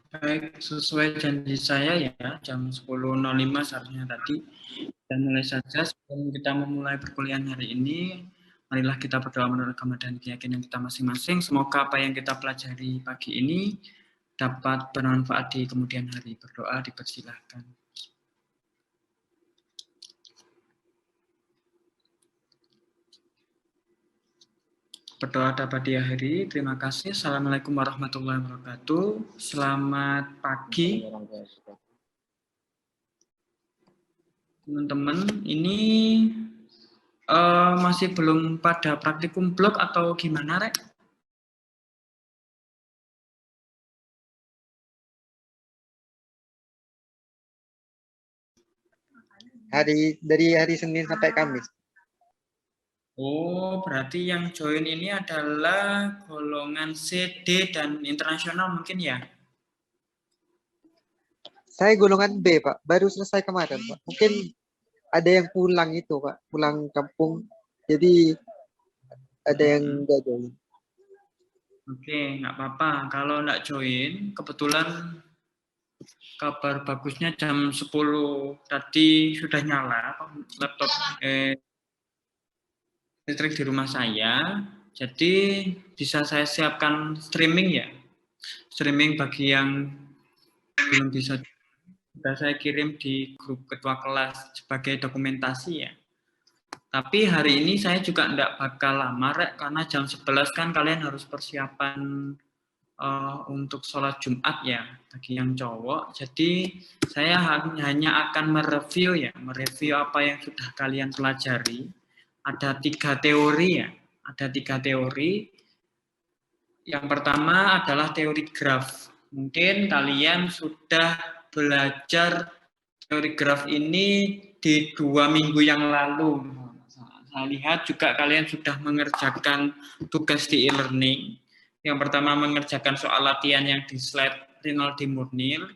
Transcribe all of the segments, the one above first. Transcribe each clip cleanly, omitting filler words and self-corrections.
Baik, sesuai janji saya ya, jam 10.05 seharusnya tadi. Dan mulai saja sebelum kita memulai perkuliahan hari ini, marilah kita berdoa menurut agama dan keyakinan kita masing-masing. Semoga apa yang kita pelajari pagi ini dapat bermanfaat di kemudian hari. Berdoa dipersilahkan. Berdoa dapat diakhiri. Terima kasih. Assalamualaikum warahmatullahi wabarakatuh. Selamat pagi, teman-teman. Ini masih belum pada praktikum blog atau gimana, Rek? Dari hari Senin sampai Kamis. Oh, berarti yang join ini adalah golongan C, D, dan internasional mungkin ya? Saya golongan B, Pak. Baru selesai kemarin, Pak. Mungkin ada yang pulang itu, Pak. Pulang kampung. Jadi ada yang nggak join. Oke, nggak apa-apa. Kalau nggak join, kebetulan kabar bagusnya jam 10 tadi sudah nyala laptop listrik di rumah saya, jadi bisa saya siapkan streaming ya. Streaming bagi yang belum bisa, sudah saya kirim di grup ketua kelas sebagai dokumentasi ya. Tapi hari ini saya juga enggak bakal lama, Rek, karena jam 11 kan kalian harus persiapan untuk sholat Jumat ya, bagi yang cowok. Jadi saya hanya akan mereview apa yang sudah kalian pelajari. Ada 3 teori ya, ada 3 teori. Yang pertama adalah teori graf. Mungkin kalian sudah belajar teori graf ini di 2 minggu yang lalu. Saya lihat juga kalian sudah mengerjakan tugas di e-learning. Yang pertama mengerjakan soal latihan yang di slide Rinaldi Murnil.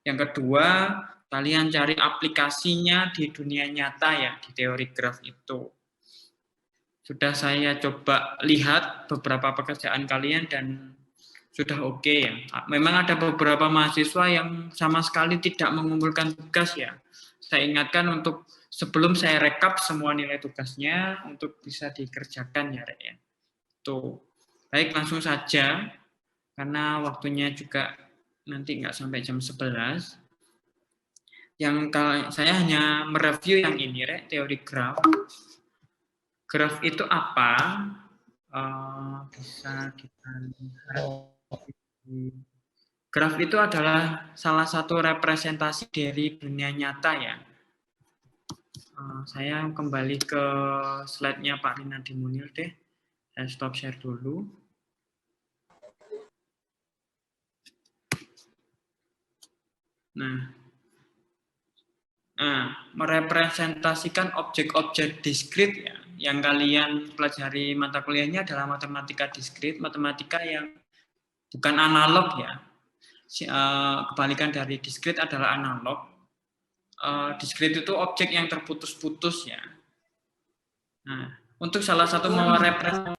Yang kedua, kalian cari aplikasinya di dunia nyata ya, di teori graf itu. Sudah saya coba lihat beberapa pekerjaan kalian dan sudah oke ya. Memang ada beberapa mahasiswa yang sama sekali tidak mengumpulkan tugas ya. Saya ingatkan untuk sebelum saya rekap semua nilai tugasnya untuk bisa dikerjakan ya, Rek ya. Tuh. Baik, langsung saja karena waktunya juga nanti nggak sampai jam 11. Yang saya hanya mereview yang ini, Rek, teori graf. Graf itu apa? Bisa kita lihat. Graf itu adalah salah satu representasi dari dunia nyata ya. Saya kembali ke slide-nya Pak Rinaldi Munil deh. Saya stop share dulu. Nah, merepresentasikan objek-objek diskrit ya. Yang kalian pelajari mata kuliahnya adalah matematika diskrit, matematika yang bukan analog ya. Kebalikan dari diskrit adalah analog. Diskrit itu objek yang terputus-putus ya. Nah, untuk salah satu merepresentasikan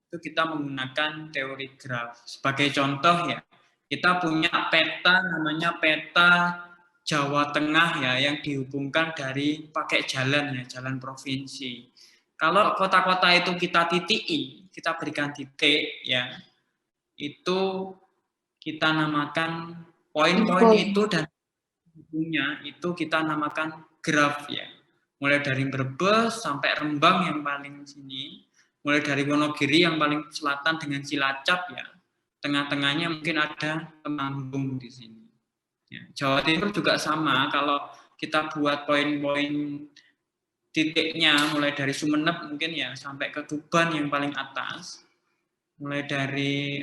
itu kita menggunakan teori graf. Sebagai contoh ya, kita punya peta namanya peta Jawa Tengah ya, yang dihubungkan dari pakai jalan ya, jalan provinsi. Kalau kota-kota itu kita titiki, kita berikan titik ya, itu kita namakan poin-poin itu dan hubungnya itu kita namakan graf ya. Mulai dari Brebes sampai Rembang yang paling sini, mulai dari Wonogiri yang paling selatan dengan Cilacap ya. Tengah-tengahnya mungkin ada Temanggung di sini. Ya, Jawa Timur juga sama, kalau kita buat poin-poin titiknya mulai dari Sumeneb mungkin ya sampai ke Tuban yang paling atas, mulai dari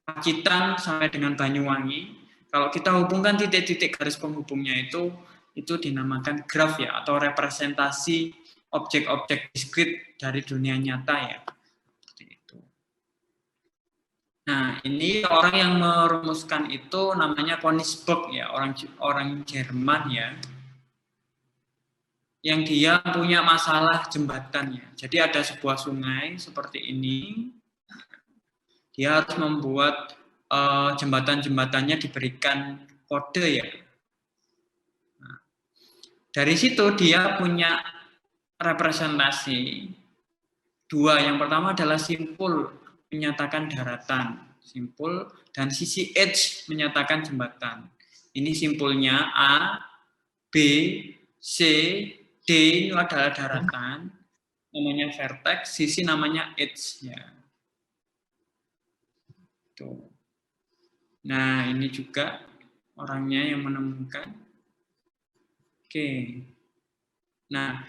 Pacitan sampai dengan Banyuwangi. Kalau kita hubungkan titik-titik garis penghubungnya itu dinamakan graf ya, atau representasi objek-objek diskrit dari dunia nyata ya. Nah, ini orang yang merumuskan itu namanya Konigsberg ya, orang Jerman ya. Yang dia punya masalah jembatannya. Jadi ada sebuah sungai seperti ini. dia harus membuat jembatan-jembatannya diberikan kode ya. Nah, dari situ dia punya representasi dua. Yang pertama adalah simpul menyatakan daratan, simpul, dan sisi edge menyatakan jembatan. Ini simpulnya A, B, C, D ini adalah daratan, namanya vertex, sisi namanya edge ya. Tuh. Nah, ini juga orangnya yang menemukan. Oke. Nah,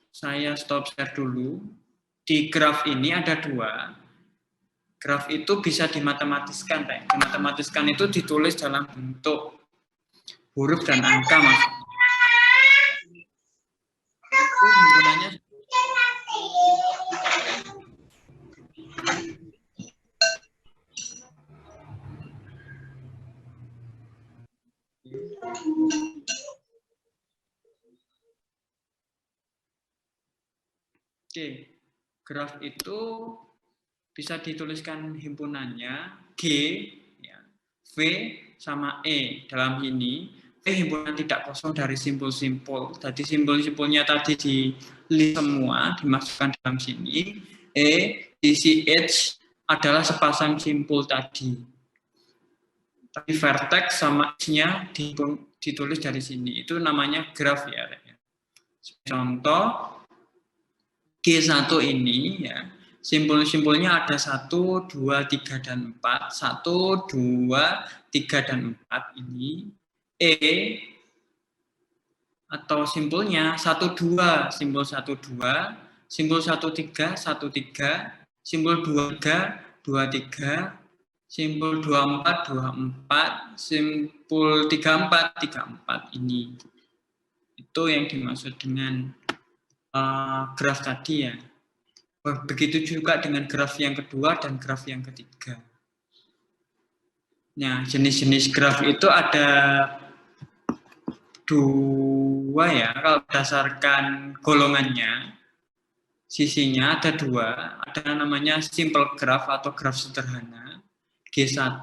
saya stop share dulu. Di graf ini ada dua. Graf itu bisa dimatematiskan, Pak. Dimatematiskan itu ditulis dalam bentuk huruf dan angka, Mas. Itu himpunannya Oke, graf itu bisa dituliskan himpunannya G, ya, V sama E. Dalam ini, V himpunan tidak kosong dari simpul-simpul. Jadi simpul-simpulnya tadi di list semua, dimasukkan dalam sini. E, isi H adalah sepasang simpul tadi. Tapi vertex sama H-nya ditulis dari sini. Itu namanya graf ya. Contoh, G1 ini ya, simpul-simpulnya ada 1, 2, 3, dan 4. 1, 2, 3, dan 4 ini. E atau simpulnya 1, 2, simpul 1, 2, simpul 1, 3, 1, 3, simpul 2, 3, 2, 3, simpul 2, 4, 2, 4, simpul 3, 4, 3, 4 ini. Itu yang dimaksud dengan graf tadi ya. Begitu juga dengan graf yang kedua dan graf yang ketiga. Nah, jenis-jenis graf itu ada dua ya. Kalau berdasarkan golongannya, sisinya ada dua. Ada namanya simple graph atau graf sederhana. G1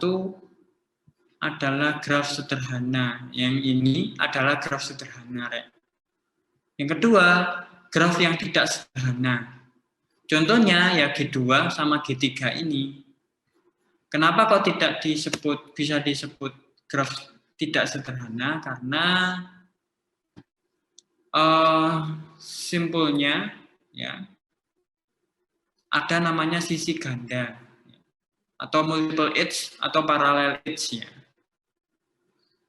adalah graf sederhana. Yang ini adalah graf sederhana. Yang kedua, graf yang tidak sederhana. Contohnya ya G2 sama G3 ini. Kenapa kok tidak bisa disebut graf tidak sederhana? Karena simpulnya ya ada namanya sisi ganda atau multiple edge atau parallel edge ya.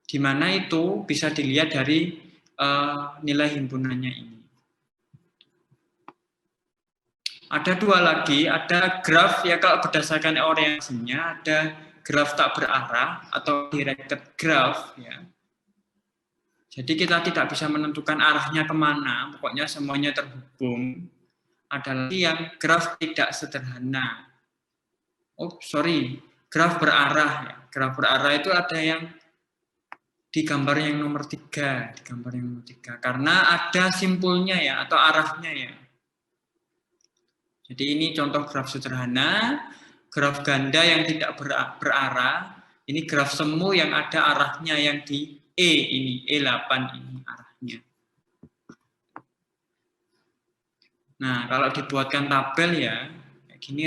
Di mana itu bisa dilihat dari nilai himpunannya ini. Ada dua lagi, ada graf ya kalau berdasarkan orientasinya, ada graf tak berarah atau directed graph ya. Jadi kita tidak bisa menentukan arahnya kemana, pokoknya semuanya terhubung. Ada lagi yang graf tidak sederhana. Graf berarah ya. Graf berarah itu ada yang di gambar yang nomor 3, karena ada simpulnya ya atau arahnya ya. Jadi ini contoh graf sederhana, graf ganda yang tidak berarah, ini graf semu yang ada arahnya yang di E ini, E8 ini arahnya. Nah, kalau dibuatkan tabel ya, kayak gini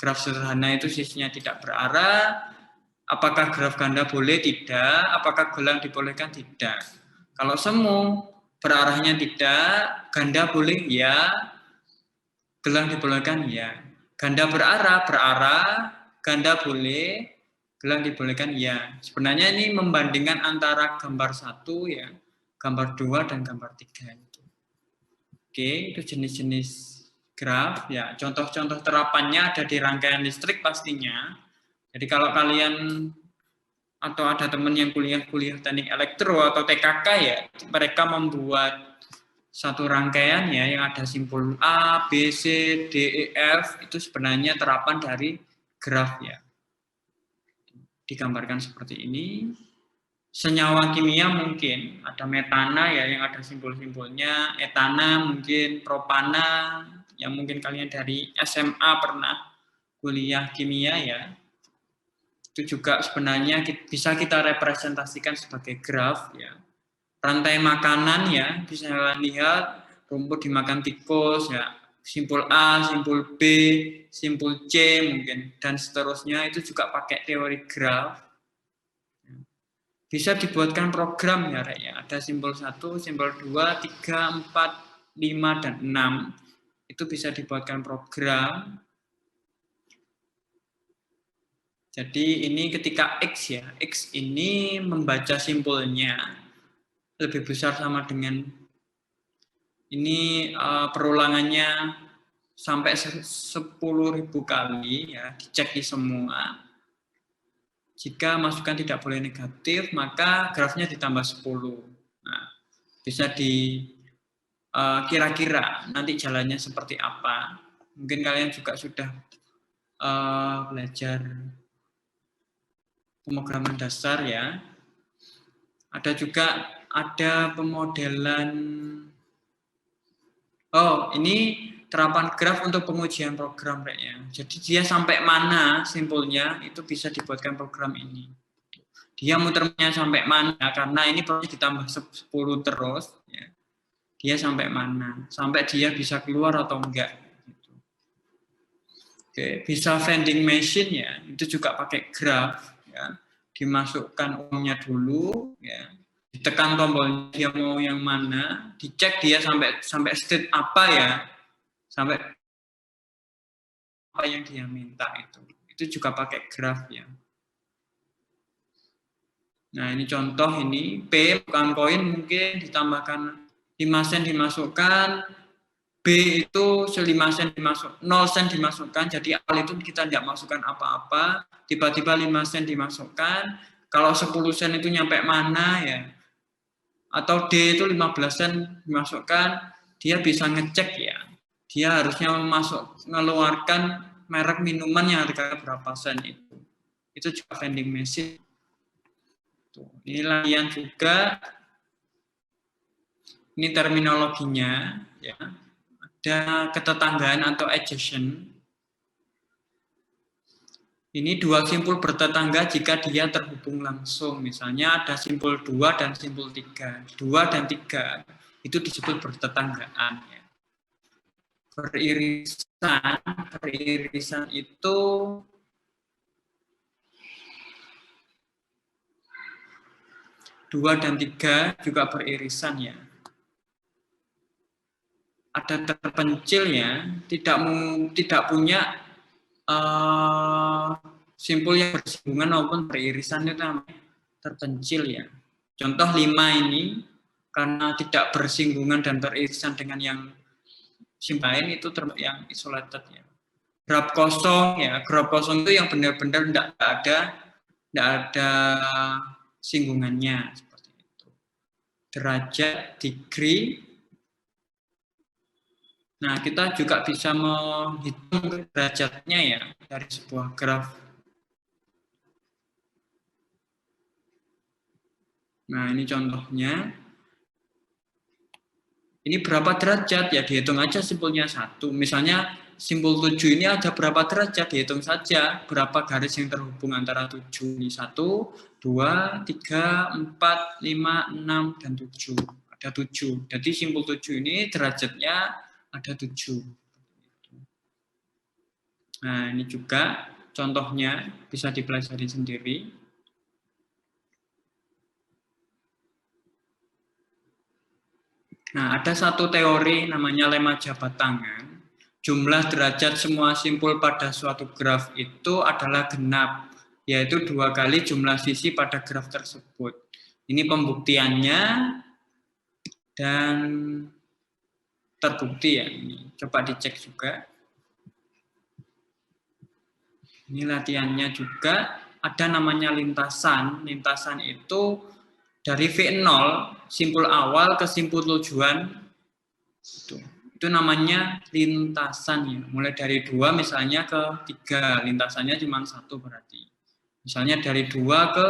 graf sederhana itu sisinya tidak berarah, apakah graf ganda boleh? Tidak, apakah gelang dibolehkan? Tidak. Kalau semu, berarahnya tidak, ganda boleh? Ya, gelang dibolehkan ya. Ganda berarah, ganda boleh, gelang dibolehkan ya. Sebenarnya ini membandingkan antara gambar 1 ya, gambar 2 dan gambar 3 itu. Oke, itu jenis-jenis graf ya. Contoh-contoh terapannya ada di rangkaian listrik pastinya. Jadi kalau kalian atau ada teman yang kuliah teknik elektro atau TKK ya, mereka membuat satu rangkaian ya yang ada simpul A, B, C, D, E, F itu sebenarnya terapan dari graf ya. Digambarkan seperti ini. Senyawa kimia mungkin ada metana ya yang ada simpul-simpulnya, etana mungkin, propana yang mungkin kalian dari SMA pernah kuliah kimia ya. Itu juga sebenarnya bisa kita representasikan sebagai graf ya. Rantai makanan ya, bisa lihat rumput dimakan tikus ya, simpul A, simpul B, simpul C mungkin dan seterusnya, itu juga pakai teori graf. Bisa dibuatkan program ya, Rek, ya. Ada simpul 1, simpul 2, 3, 4, 5 dan 6. Itu bisa dibuatkan program. Jadi ini ketika X ya, X ini membaca simpulnya lebih besar sama dengan ini, perulangannya sampai 10.000 kali ya, dicek di semua. Jika masukan tidak boleh negatif, maka grafnya ditambah 10. Nah, bisa kira-kira nanti jalannya seperti apa. Mungkin kalian juga sudah belajar pemrograman dasar ya. Ada juga pemodelan. Oh, ini terapan graf untuk pengujian program, Rek, ya. Jadi dia sampai mana simpulnya itu bisa dibuatkan program ini. Dia muternya sampai mana, karena ini proses ditambah 10 terus ya. Dia sampai mana, sampai dia bisa keluar atau enggak gitu. Oke, bisa vending machine ya, itu juga pakai graf ya. Dimasukkan uangnya dulu ya, ditekan tombolnya dia mau yang mana, dicek dia sampai state apa ya, sampai apa yang dia minta itu juga pakai graf ya. Nah, ini contoh ini P bukan koin, mungkin ditambahkan 5 sen dimasukkan, B itu 5 sen dimasuk, 0 sen dimasukkan, jadi awal itu kita tidak masukkan apa-apa, tiba-tiba 5 sen dimasukkan, kalau 10 sen itu nyampe mana ya, atau D itu 15 sen dimasukkan, dia bisa ngecek ya, dia harusnya mengeluarkan merek minuman yang harganya berapa sen itu juga vending machine. Ini latihan juga, ini terminologinya ya. Ada ketetanggaan atau adjacent. Ini dua simpul bertetangga jika dia terhubung langsung. Misalnya ada simpul 2 dan simpul 3. 2 dan 3 itu disebut bertetanggaan ya. Beririsan itu dua dan 3 juga beririsan ya. Ada terpencil ya, tidak punya simpul yang bersinggungan maupun beririsan, itu namanya terpencil ya. Contoh 5 ini karena tidak bersinggungan dan beririsan dengan yang simpul lain, itu yang isolated ya. Graf kosong ya, graf kosong itu yang benar-benar tidak ada singgungannya seperti itu. Derajat, degree. Nah, kita juga bisa menghitung derajatnya ya dari sebuah graf. Nah, ini contohnya. Ini berapa derajat? Ya dihitung aja simpulnya 1. Misalnya simpul 7 ini ada berapa derajat? Dihitung saja berapa garis yang terhubung antara 7 ini. 1, 2, 3, 4, 5, 6, dan 7. Ada 7. Jadi simpul 7 ini derajatnya ada 7. Nah, ini juga contohnya bisa dipelajari sendiri. Nah, ada satu teori namanya lemma jabat tangan. Jumlah derajat semua simpul pada suatu graf itu adalah genap, yaitu 2 kali jumlah sisi pada graf tersebut. Ini pembuktiannya dan terbukti ya. Ini coba dicek juga. Ini latihannya juga, ada namanya lintasan. Lintasan itu dari V0, simpul awal ke simpul tujuan, itu namanya lintasan ya. Mulai dari 2 misalnya ke 3, lintasannya cuma 1 berarti. Misalnya dari 2 ke,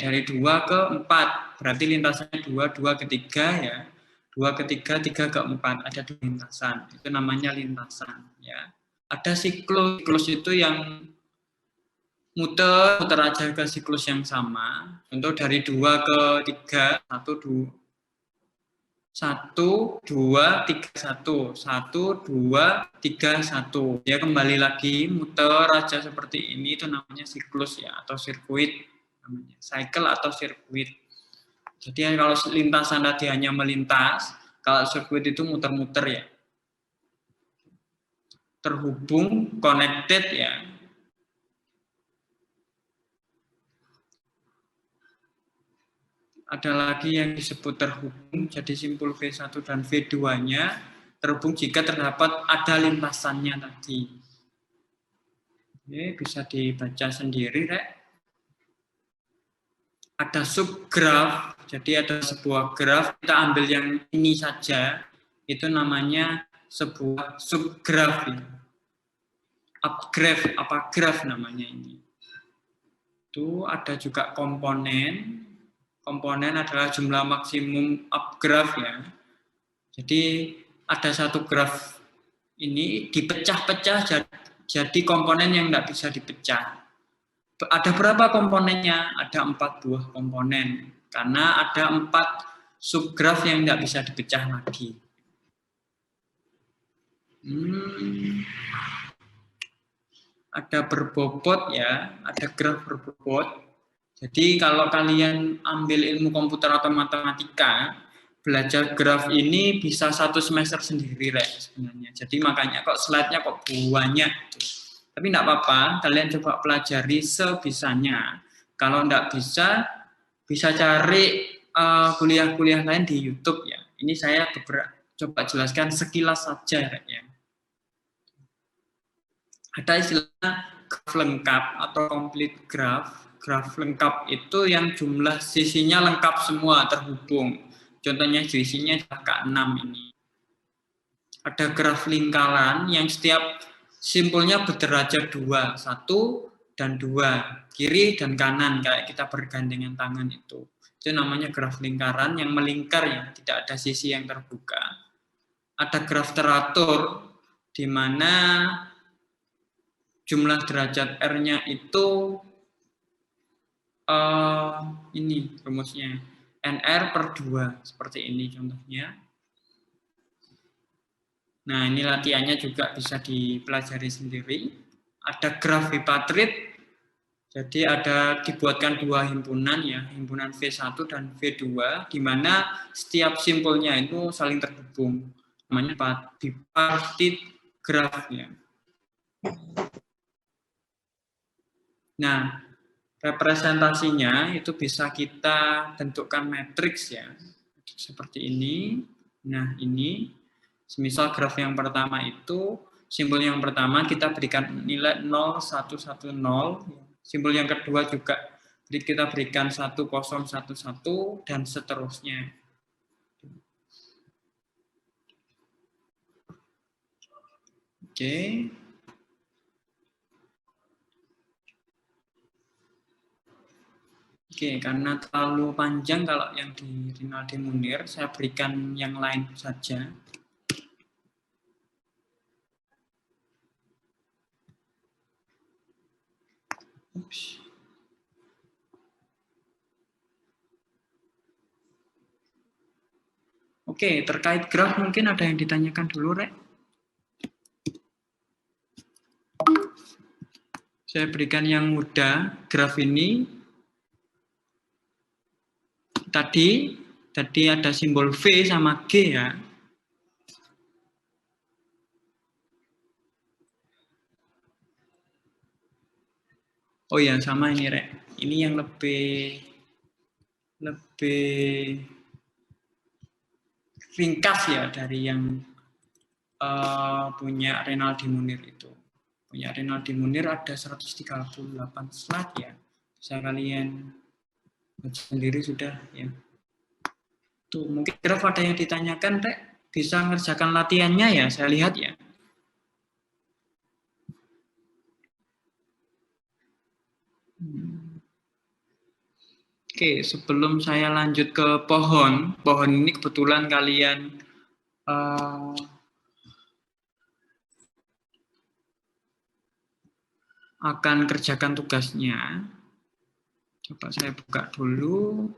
dari 2 ke 4, berarti lintasannya 2, 2 ke 3 ya. 2 ke 3, 3 ke 4, ada 2 lintasan. Itu namanya lintasan ya. Ada siklus itu yang muter aja ke siklus yang sama. Contoh dari 2 ke 3, 1, 2, 1, 2, 3, 1, 1, 2, 3, 1. Ya kembali lagi muter aja seperti ini, itu namanya siklus ya, atau sirkuit namanya. Cycle atau sirkuit. Jadi kalau lintasan tadi hanya melintas, kalau sirkuit itu muter-muter ya. Terhubung, connected ya. Ada lagi yang disebut terhubung, jadi simpul V1 dan V2-nya terhubung jika terdapat ada lintasannya tadi. Oke, bisa dibaca sendiri, Rek. Ada subgraf, jadi ada sebuah graf, kita ambil yang ini saja, itu namanya sebuah subgraf. Upgraph, apa graf namanya ini. Itu ada juga komponen. Komponen adalah jumlah maksimum upgraph ya. Jadi ada satu graf ini dipecah-pecah jadi komponen yang tidak bisa dipecah. Ada berapa komponennya? Ada 4 buah komponen. Karena ada 4 subgraf yang tidak bisa dipecah lagi. Ada berbobot ya, ada graf berbobot. Jadi kalau kalian ambil ilmu komputer atau matematika, belajar graf ini bisa 1 semester sendiri sebenarnya. Jadi makanya kok slide-nya kok banyak. Tapi tidak apa-apa, kalian coba pelajari sebisanya. Kalau tidak bisa cari kuliah-kuliah lain di YouTube ya. Ini saya coba jelaskan sekilas saja ya. Ada istilah graf lengkap atau complete graph. Graf lengkap itu yang jumlah sisinya lengkap semua terhubung. Contohnya sisinya K6 ini. Ada graf lingkaran yang setiap simpulnya berderajat 2, 1 dan 2, kiri dan kanan kayak kita bergandengan tangan itu. Itu namanya graf lingkaran yang melingkar ya, tidak ada sisi yang terbuka. Ada graf teratur di mana jumlah derajat R-nya itu ini rumusnya NR per 2 seperti ini contohnya. Nah ini latihannya juga bisa dipelajari sendiri. Ada graf bipartit, jadi dibuatkan 2 himpunan ya, himpunan V1 dan V2, di mana setiap simpulnya itu saling terhubung. Namanya bipartit graf ya. Nah, representasinya itu bisa kita bentukkan matriks ya, seperti ini. Nah ini, semisal graf yang pertama itu, simbol yang pertama kita berikan nilai 0, 1, 1, 0. Simbol yang kedua juga kita berikan 1, 0, 1, 1, dan seterusnya. Oke. Oke, karena terlalu panjang kalau yang di Rinaldi Munir, saya berikan yang lain saja. Oops. Oke, terkait graf mungkin ada yang ditanyakan dulu, Rek. Saya berikan yang mudah, graf ini. Tadi ada simbol V sama G ya. Oh ya, sama ini, Rek. Ini yang lebih ringkas ya dari yang punya Rinaldi Munir itu. Punya Rinaldi Munir ada 138 slide ya. Bisa kalian baca sendiri sudah ya. Tuh, mungkin graf ada yang ditanyakan, Rek. Bisa ngerjakan latihannya ya, saya lihat ya. Oke, sebelum saya lanjut ke pohon ini kebetulan kalian akan kerjakan tugasnya. Coba saya buka dulu.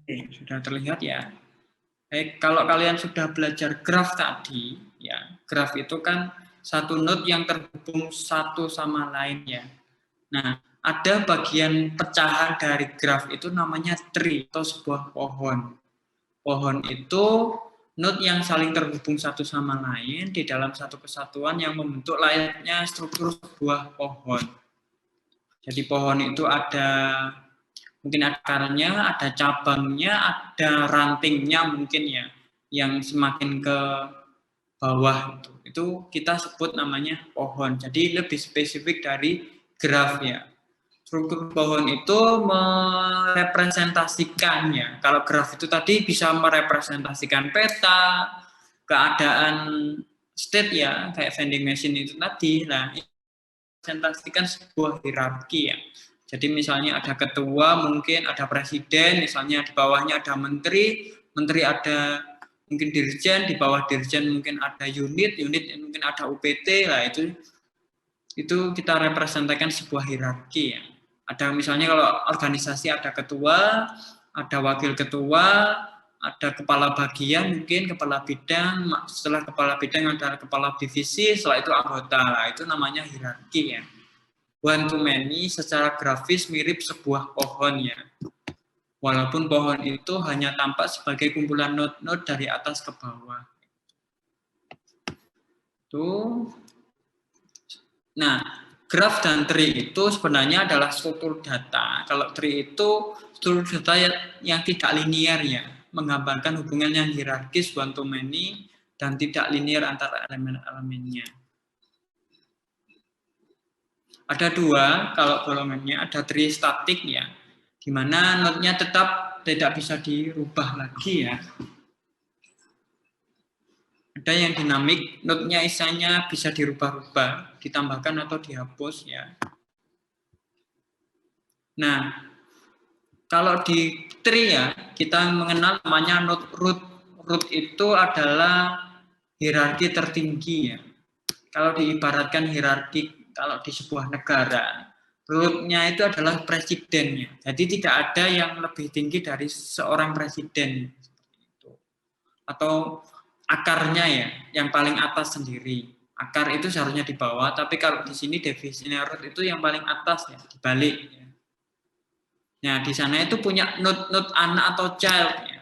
Oke, sudah terlihat ya. Kalau kalian sudah belajar graf tadi, ya, graf itu kan satu node yang terhubung satu sama lainnya. Nah, ada bagian pecahan dari graf itu namanya tree atau sebuah pohon. Pohon itu node yang saling terhubung satu sama lain di dalam satu kesatuan yang membentuk layaknya struktur sebuah pohon. Jadi pohon itu ada mungkin akarnya, ada cabangnya, ada rantingnya mungkin ya, yang semakin ke bawah itu kita sebut namanya pohon. Jadi lebih spesifik dari graf ya. Struktur pohon itu merepresentasikan ya. Kalau graf itu tadi bisa merepresentasikan peta, keadaan state ya, kayak vending machine itu tadi. Nah, representasikan sebuah hierarki ya. Jadi misalnya ada ketua, mungkin ada presiden, misalnya di bawahnya ada menteri, menteri ada mungkin dirjen, di bawah dirjen mungkin ada unit mungkin ada UPT, lah itu kita representasikan sebuah hierarki ya. Ada misalnya kalau organisasi ada ketua, ada wakil ketua, ada kepala bagian mungkin, kepala bidang, setelah kepala bidang ada kepala divisi, setelah itu anggota, lah itu namanya hierarki ya. One to many secara grafis mirip sebuah pohon ya. Walaupun pohon itu hanya tampak sebagai kumpulan node-node dari atas ke bawah. Tuh. Nah, graf dan tree itu sebenarnya adalah struktur data. Kalau tree itu struktur data yang tidak linear ya, menggambarkan hubungan yang hierarkis one to many dan tidak linear antara elemen-elemennya. Ada dua, kalau golongannya ada tree statik ya, di mana node-nya tetap tidak bisa dirubah lagi ya. Ada yang dinamik, node-nya isinya bisa dirubah-rubah, ditambahkan atau dihapus ya. Nah, kalau di tree ya, kita mengenal namanya node root. Root itu adalah hierarki tertinggi ya. Kalau diibaratkan hierarki kalau di sebuah negara, root-nya itu adalah presidennya. Jadi tidak ada yang lebih tinggi dari seorang presiden. Atau akarnya ya, yang paling atas sendiri. Akar itu seharusnya di bawah, tapi kalau di sini definisinya root itu yang paling atas ya, dibalik. Ya. Nah, di sana itu punya node anak atau child ya.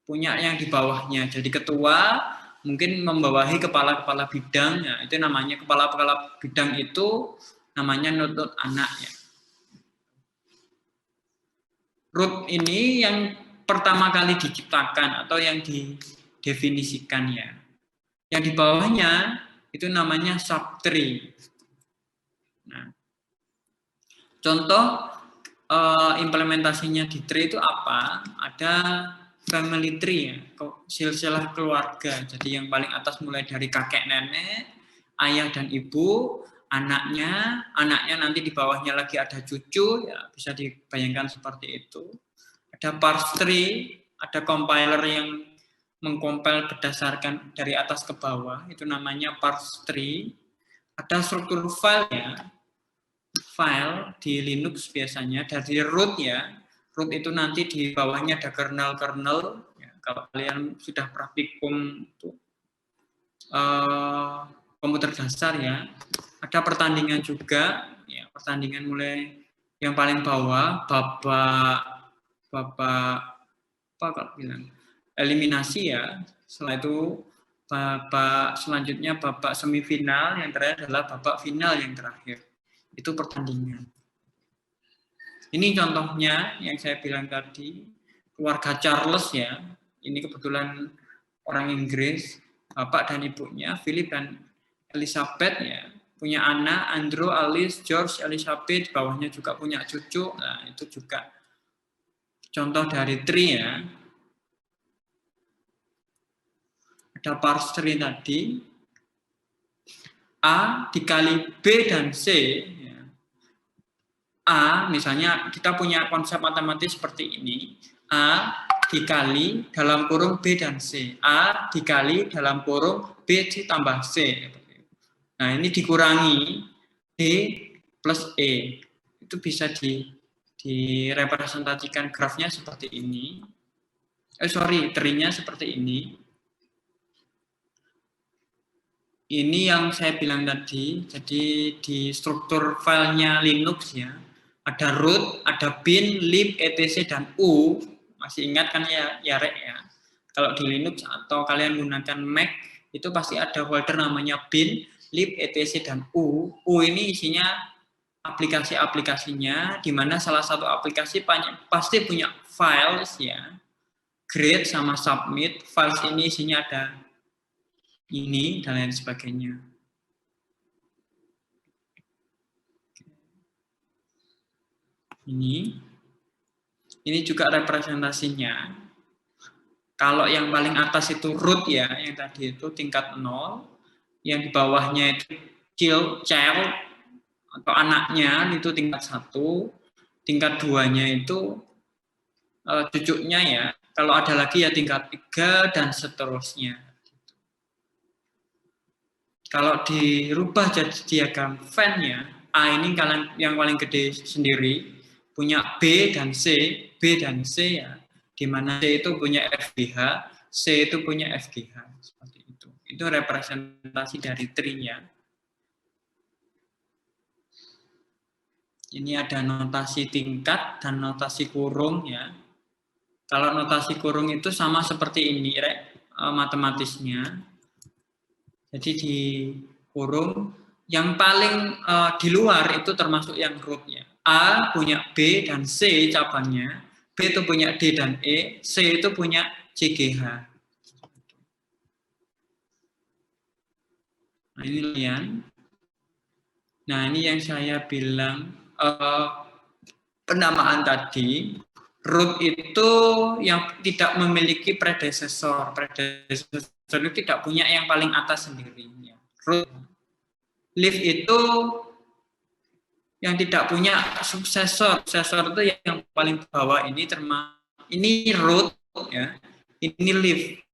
Punya yang di bawahnya. Jadi ketua mungkin membawahi kepala-kepala bidang ya. Itu namanya kepala-kepala bidang itu namanya node anak ya. Root ini yang pertama kali diciptakan atau yang didefinisikan ya. Yang di bawahnya itu namanya subtree. Nah, contoh implementasinya di tree itu apa? Ada family tree ya, silsilah keluarga. Jadi yang paling atas mulai dari kakek nenek, ayah dan ibu, anaknya nanti di bawahnya lagi ada cucu, ya bisa dibayangkan seperti itu. Ada parse tree, ada compiler yang mengcompile berdasarkan dari atas ke bawah, itu namanya parse tree. Ada struktur file ya, file di Linux biasanya dari root ya. Root itu nanti di bawahnya ada kernel. Ya, kalau kalian sudah praktikum komputer dasar ya, ada pertandingan juga. Ya, pertandingan mulai yang paling bawah, apa kalau bilang eliminasi ya. Setelah itu selanjutnya babak semifinal, yang terakhir adalah babak final yang terakhir. Itu pertandingan. Ini contohnya yang saya bilang tadi, keluarga Charles ya. Ini kebetulan orang Inggris, bapak dan ibunya, Philip dan Elizabeth ya. Punya anak, Andrew, Alice, George, Elizabeth, bawahnya juga punya cucu. Nah, itu juga contoh dari tree ya. ada parse tree tadi, A dikali B dan C. Ya. A, misalnya kita punya konsep matematis seperti ini. A dikali dalam kurung B dan C. A dikali dalam kurung B ditambah C. Nah, ini dikurangi D plus E. Itu bisa direpresentasikan grafnya seperti ini. Tree-nya seperti ini. Ini yang saya bilang tadi, jadi di struktur filenya Linux ya, ada root, ada bin, lib, etc, dan u. Masih ingat kan ya Rek ya? Kalau di Linux atau kalian menggunakan Mac, itu pasti ada folder namanya bin, lib, etc, dan u. U ini isinya aplikasi-aplikasinya, di mana salah satu aplikasi pasti punya files ya, create sama submit. Files ini isinya ada ini dan lain sebagainya. Ini juga representasinya. Kalau yang paling atas itu root ya, yang tadi itu tingkat 0, yang di bawahnya itu child atau anaknya itu tingkat 1, tingkat 2-nya itu cucunya ya. Kalau ada lagi ya tingkat 3 dan seterusnya. Kalau dirubah jadi diagram Venn-nya, A ini kalian yang paling gede sendiri, punya B dan C, B dan C ya, di mana C itu punya FGH, C itu punya FGH, seperti itu. Itu representasi dari tree-nya. Ini ada notasi tingkat dan notasi kurung ya. Kalau notasi kurung itu sama seperti ini, matematisnya. Jadi di kurung yang paling di luar itu termasuk yang root-nya. A punya B dan C cabangnya, B itu punya D dan E, C itu punya CGH. Nah ini kalian. Nah ini yang saya bilang penamaan tadi. Root itu yang tidak memiliki predecessor. Predecessor itu tidak punya yang paling atas sendiri. Root. Leaf itu yang tidak punya suksesor. Suksesor itu yang paling bawah ini ini root ya. Ini leaf.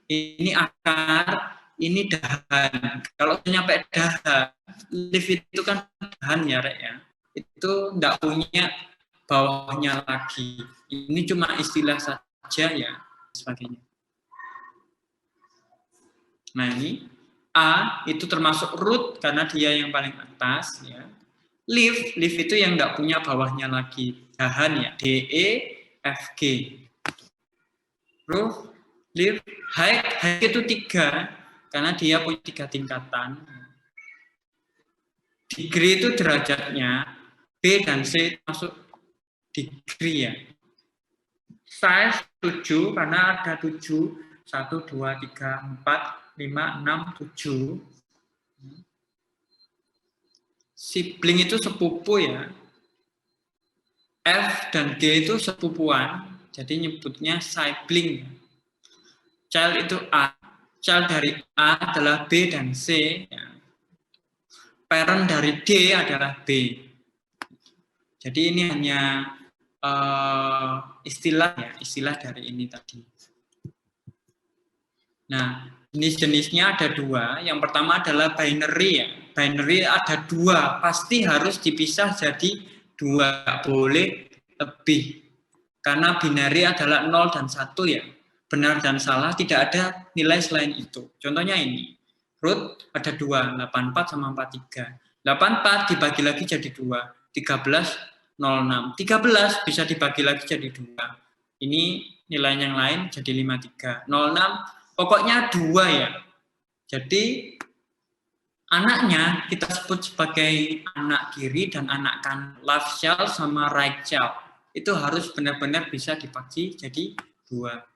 Ini akar, ini dahan. Kalau nyampe dahan, leaf itu kan dahan ya, Rek ya. Itu enggak punya bawahnya lagi. Ini cuma istilah saja ya, sebagainya. Nah, ini A itu termasuk root karena dia yang paling atas ya. Leaf itu yang enggak punya bawahnya lagi. Dahan ya, D, E, F, G. Roof, leaf, height itu 3 karena dia punya 3 tingkatan. Degree itu derajatnya, B dan C masuk degree ya. Size 7 karena ada 7, 1, 2, 3, 4, 5, 6, 7. Sibling itu sepupu ya. F dan G itu sepupuan, jadi nyebutnya sibling. Child itu A. Child dari A adalah B dan C. Parent dari D adalah B. Jadi ini hanya istilah dari ini tadi. Nah, jenis-jenisnya ada 2. Yang pertama adalah binary ya. Binary ada 2, pasti harus dipisah jadi 2, boleh lebih. Karena binary adalah 0 dan 1 ya. Benar dan salah, tidak ada nilai selain itu. Contohnya ini. Root ada 2, 84 sama 43. 84 dibagi lagi jadi 2. 13, 06. 13 bisa dibagi lagi jadi 2. Ini nilai yang lain jadi 53. 06, pokoknya 2 ya. Jadi, anaknya kita sebut sebagai anak kiri dan anak kanan. Left child sama right child. Itu harus benar-benar bisa dibagi jadi 2.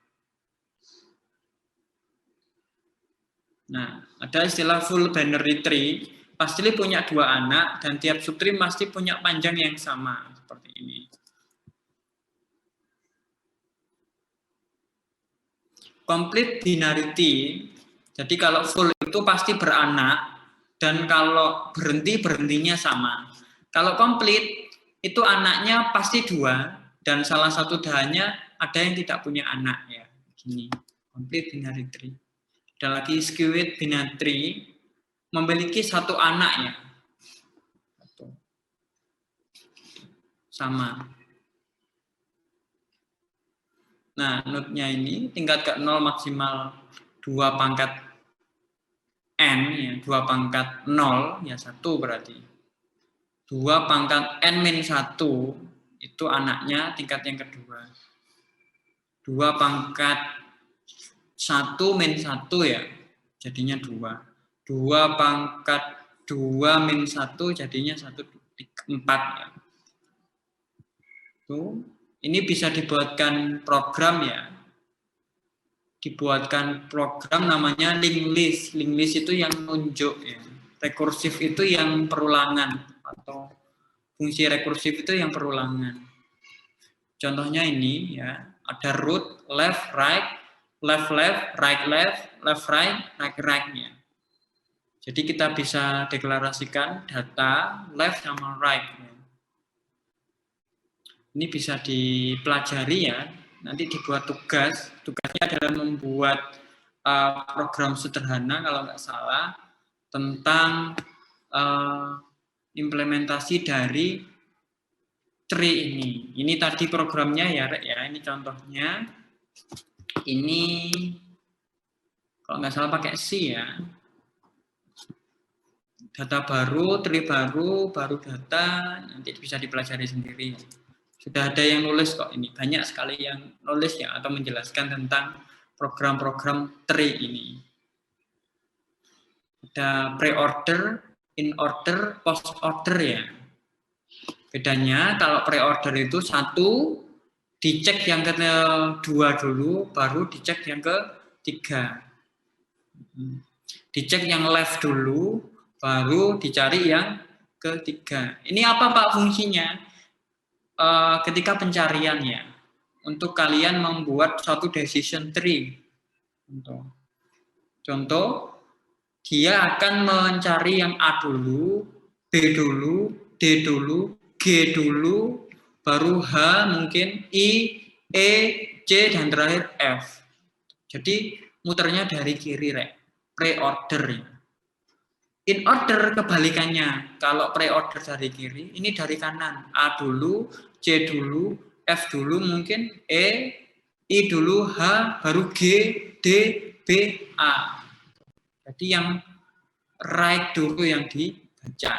Nah, ada istilah full binary tree, pasti punya 2 anak, dan tiap subtree pasti punya panjang yang sama, seperti ini. Complete binarity, Jadi kalau full itu pasti beranak, dan kalau berhentinya sama. Kalau komplit itu anaknya pasti 2, dan salah satu dahannya ada yang tidak punya anak ya. Gini, complete binary tree. Ada lagi skewed binary tree, memiliki 1 anak ya. Sama. Nah, node-nya ini tingkat ke 0 maksimal 2 pangkat n ya, 2 pangkat 0 ya 1 berarti. 2 pangkat n min 1 itu anaknya tingkat yang kedua. 2 pangkat 1 min 1 ya, jadinya 2. 2 pangkat 2 min 1 jadinya 4 ya. Tuh, ini bisa dibuatkan program ya. Dibuatkan program namanya linked list. Linked list itu yang nunjuk ya. Rekursif itu yang perulangan, atau fungsi rekursif itu yang perulangan. Contohnya ini ya, ada root, left, right, left, left, right, left, left, right, right, right ya. Jadi kita bisa deklarasikan data left sama right ya. Ini bisa dipelajari ya, nanti dibuat tugas. Tugasnya adalah membuat program sederhana kalau nggak salah tentang implementasi dari tree ini. Ini tadi programnya ya, Rek ya. Ini contohnya. Ini kalau nggak salah pakai C ya. Data baru, tree baru, baru data, nanti bisa dipelajari sendiri. Sudah ada yang nulis kok ini, banyak sekali yang nulis ya, atau menjelaskan tentang program-program tree ini. Ada pre-order, in-order, post-order ya. Bedanya kalau pre-order itu 1, dicek yang kedua dulu, baru dicek yang ketiga. Dicek yang left dulu, baru dicari yang ketiga. Ini apa Pak fungsinya? Ketika pencarian ya, untuk kalian membuat suatu decision tree. Contoh, dia akan mencari yang A dulu, B dulu, D dulu, G dulu, baru H, mungkin I, E, C, dan terakhir F. Jadi muternya dari kiri, Rek. Pre-order ya. In order kebalikannya, kalau pre-order dari kiri, ini dari kanan. A dulu, C dulu, F dulu, mungkin E, I dulu, H, baru G, D, B, A. Jadi yang right dulu yang dibaca.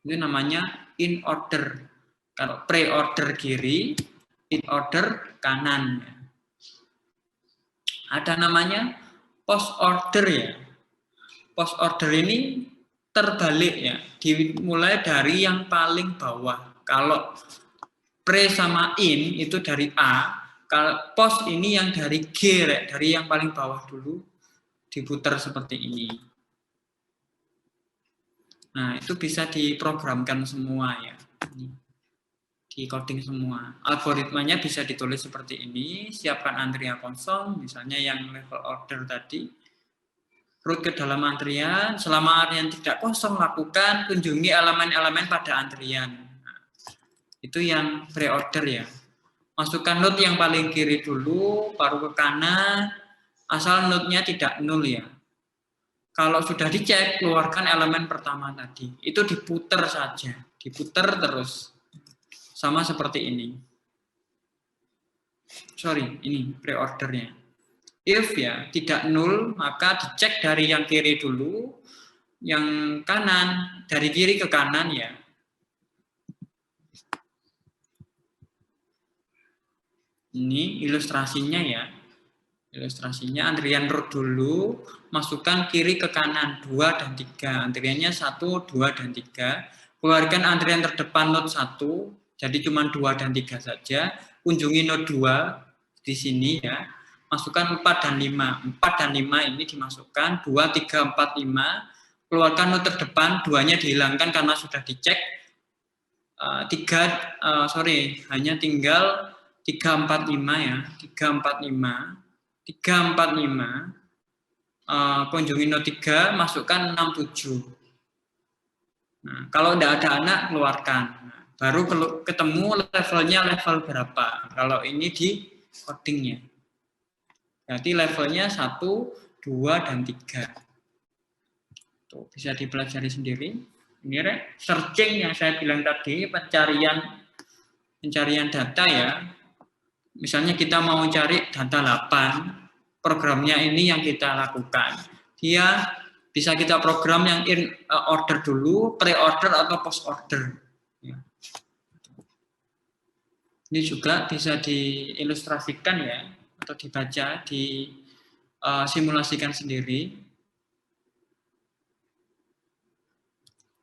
Itu namanya in order. Kalau pre-order kiri, in order kanan. Ada namanya post order ya. Post order ini terbalik ya, dimulai dari yang paling bawah. Kalau pre sama in itu dari A, kalau post ini yang dari G, dari yang paling bawah dulu, diputar seperti ini. Nah, itu bisa diprogramkan semua ya, di coding semua. Algoritmanya bisa ditulis seperti ini, siapkan antrian kosong, misalnya yang level order tadi, root ke dalam antrian, selama antrian tidak kosong, lakukan kunjungi elemen-elemen pada antrian. Nah, itu yang pre-order ya. Masukkan node yang paling kiri dulu, baru ke kanan, asal node-nya tidak nol ya. Kalau sudah dicek, keluarkan elemen pertama tadi. Itu diputer saja, diputer terus. Sama seperti ini. Sorry, ini pre-ordernya. If ya tidak nol, maka dicek dari yang kiri dulu, yang kanan, dari kiri ke kanan ya. Ini ilustrasinya ya. Ilustrasinya antrian root dulu, masukkan kiri ke kanan 2 dan 3. Antriannya 1, 2 dan 3. Keluarkan antrian terdepan node 1, jadi cuma 2 dan 3 saja. Kunjungi node 2 di sini ya. Masukkan 4 dan 5. 4 dan 5 ini dimasukkan, 2, 3, 4, 5. Keluarkan node terdepan, 2-nya dihilangkan karena sudah dicek. Hanya tinggal 3, 4, 5 ya. 3, 4, 5. 3, 4, 5. kunjungi node 3, masukkan 67. Nah, kalau tidak ada anak, keluarkan. Nah, baru ketemu levelnya level berapa. Kalau ini di codingnya. Berarti levelnya 1, 2, dan 3. Tuh, bisa dipelajari sendiri. Ini searching yang saya bilang tadi, pencarian data ya. Misalnya kita mau cari data 8, programnya ini yang kita lakukan. Dia bisa kita program yang in order dulu, pre-order atau post-order. Ya. Ini juga bisa diilustrasikan ya, atau dibaca, disimulasikan sendiri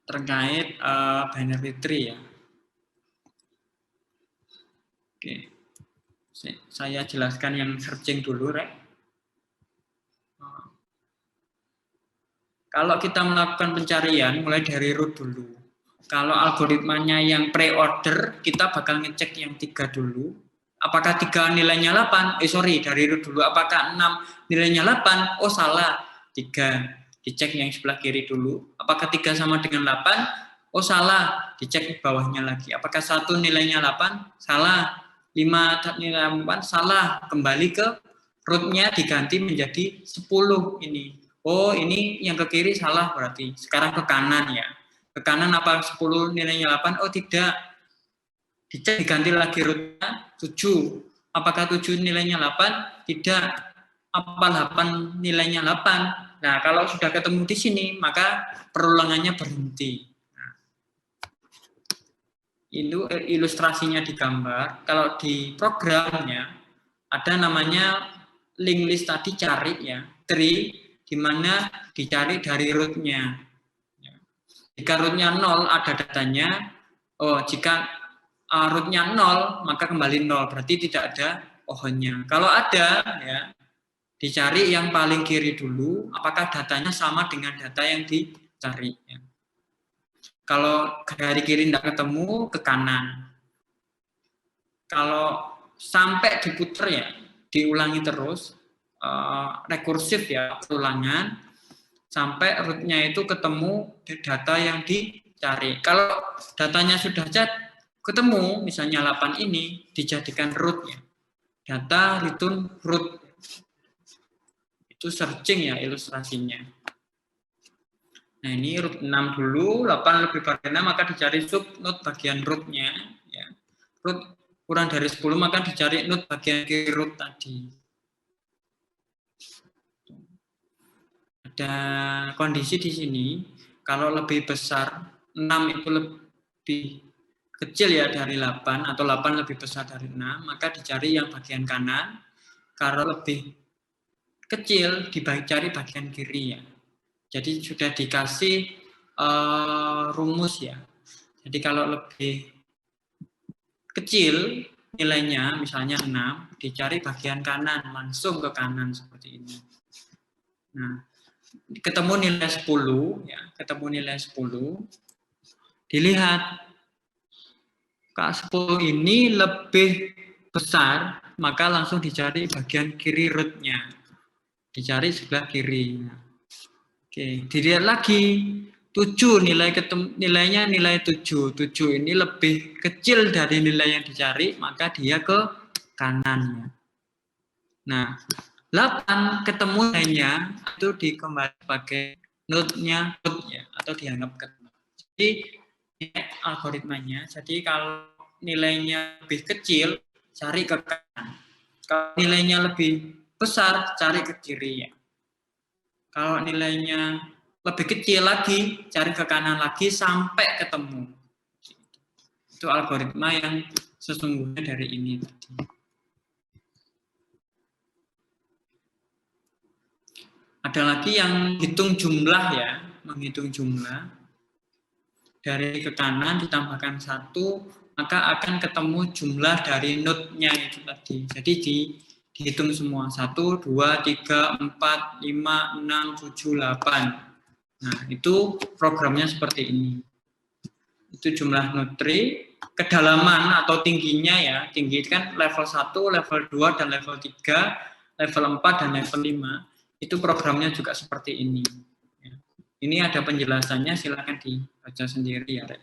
terkait binary tree ya. Oke. Saya jelaskan yang searching dulu, Rek. Kalau kita melakukan pencarian, mulai dari root dulu. Kalau algoritmanya yang pre-order, kita bakal ngecek yang 3 dulu. Apakah 3 nilainya 8? Dari root dulu. Apakah 6 nilainya 8? Oh, salah. 3. Dicek yang sebelah kiri dulu. Apakah 3 sama dengan 8? Oh, salah. Dicek bawahnya lagi. Apakah 1 nilainya 8? Salah. 5 nilai 4 salah, kembali ke rootnya diganti menjadi 10 ini. Oh, ini yang ke kiri salah berarti. Sekarang ke kanan ya. Ke kanan apa 10 nilainya 8? Oh, tidak. Dicek diganti lagi rootnya 7. Apakah 7 nilainya 8? Tidak. Apa 8 nilainya 8? Nah, kalau sudah ketemu di sini, maka perulangannya berhenti. Ilustrasinya digambar. Kalau di programnya ada namanya link list tadi, cari ya, tree, di mana dicari dari rootnya. Jika rootnya 0 ada datanya. Oh, jika rootnya 0 maka kembali 0, berarti tidak ada pohonnya. Kalau ada ya, dicari yang paling kiri dulu, apakah datanya sama dengan data yang dicari ya. Kalau dari kiri tidak ketemu, ke kanan. Kalau sampai diputer ya, diulangi terus, rekursif ya, ulangan, sampai rootnya itu ketemu data yang dicari. Kalau datanya sudah ketemu, misalnya 8 ini, dijadikan root ya. Data return root. Itu searching ya ilustrasinya. Nah, ini root 6 dulu, 8 lebih dari 6, maka dicari sub node bagian rootnya. Ya. Root kurang dari 10, maka dicari node bagian kiri root tadi. Ada kondisi di sini, kalau lebih besar, 6 itu lebih kecil ya dari 8, atau 8 lebih besar dari 6, maka dicari yang bagian kanan. Kalau lebih kecil, dicari bagian kiri ya. Jadi sudah dikasih rumus ya. Jadi kalau lebih kecil nilainya, misalnya 6, dicari bagian kanan, langsung ke kanan seperti ini. Nah, ketemu nilai 10, ya, ketemu nilai 10, dilihat K10 ini lebih besar, maka langsung dicari bagian kiri rootnya. Dicari sebelah kiri. Oke, dilihat lagi 7 nilainya nilai 7. 7 ini lebih kecil dari nilai yang dicari, maka dia ke kanan. Nah, 8 ketemu nilainya itu dikembali pakai node-nya ya, atau dianggap ketemu. Jadi ini algoritmanya. Jadi kalau nilainya lebih kecil, cari ke kanan. Kalau nilainya lebih besar, cari ke kiri ya. Kalau nilainya lebih kecil lagi, cari ke kanan lagi sampai ketemu. Itu algoritma yang sesungguhnya dari ini tadi. Ada lagi yang hitung jumlah ya, menghitung jumlah. Dari ke kanan ditambahkan 1, maka akan ketemu jumlah dari node-nya itu tadi. Jadi dihitung semua. 1, 2, 3, 4, 5, 6, 7, 8. Nah, itu programnya seperti ini. Itu jumlah node tree. Kedalaman atau tingginya ya. Tinggi kan level 1, level 2, dan level 3, level 4, dan level 5. Itu programnya juga seperti ini. Ini ada penjelasannya, silakan dibaca sendiri ya, Rek.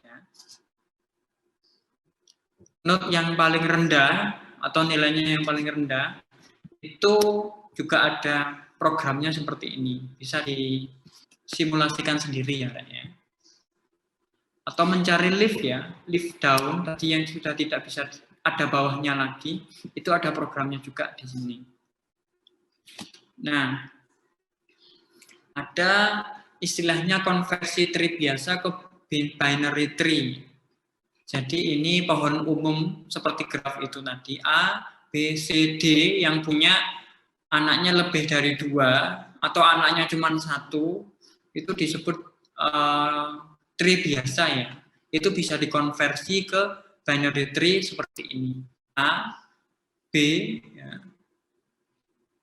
Note yang paling rendah atau nilainya yang paling rendah itu juga ada programnya seperti ini. Bisa disimulasikan sendiri ya, Rek. Atau mencari lift ya, lift down tadi yang sudah tidak bisa ada bawahnya lagi, itu ada programnya juga di sini. Nah, ada istilahnya konversi tree biasa ke binary tree. Jadi ini pohon umum seperti graf itu tadi, A, B, C, D yang punya anaknya lebih dari 2 atau anaknya cuma 1, itu disebut tree biasa ya. Itu bisa dikonversi ke binary tree seperti ini. A, B, ya,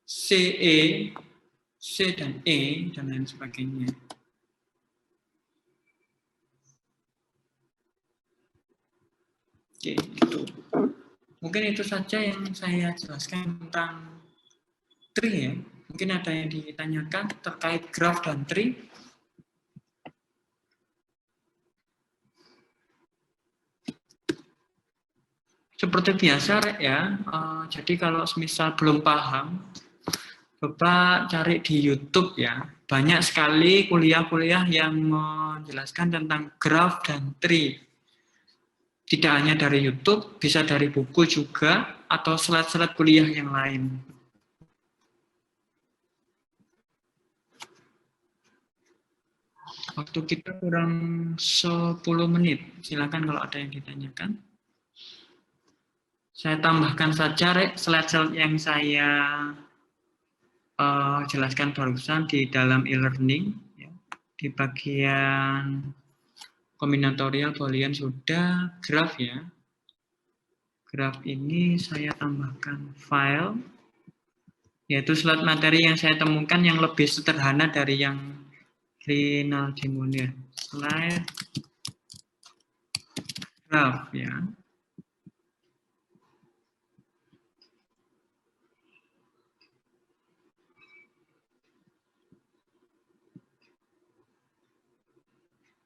C, E, C dan E, dan lain sebagainya. Oke, itu. Mungkin itu saja yang saya jelaskan tentang tree ya. Mungkin ada yang ditanyakan terkait graph dan tree. Seperti biasa ya, jadi kalau misal belum paham, Bapak cari di YouTube ya. Banyak sekali kuliah-kuliah yang menjelaskan tentang graph dan tree. Tidak hanya dari YouTube, bisa dari buku juga, atau slide-slide kuliah yang lain. Waktu kita kurang 10 menit. Silakan kalau ada yang ditanyakan. Saya tambahkan saja slide-slide yang saya jelaskan barusan di dalam e-learning. Ya. Di bagian kombinatorial Boolean sudah, graph ya. Graph ini saya tambahkan file, yaitu slide materi yang saya temukan yang lebih sederhana dari yang Rinaldi Munir. Slide graph ya.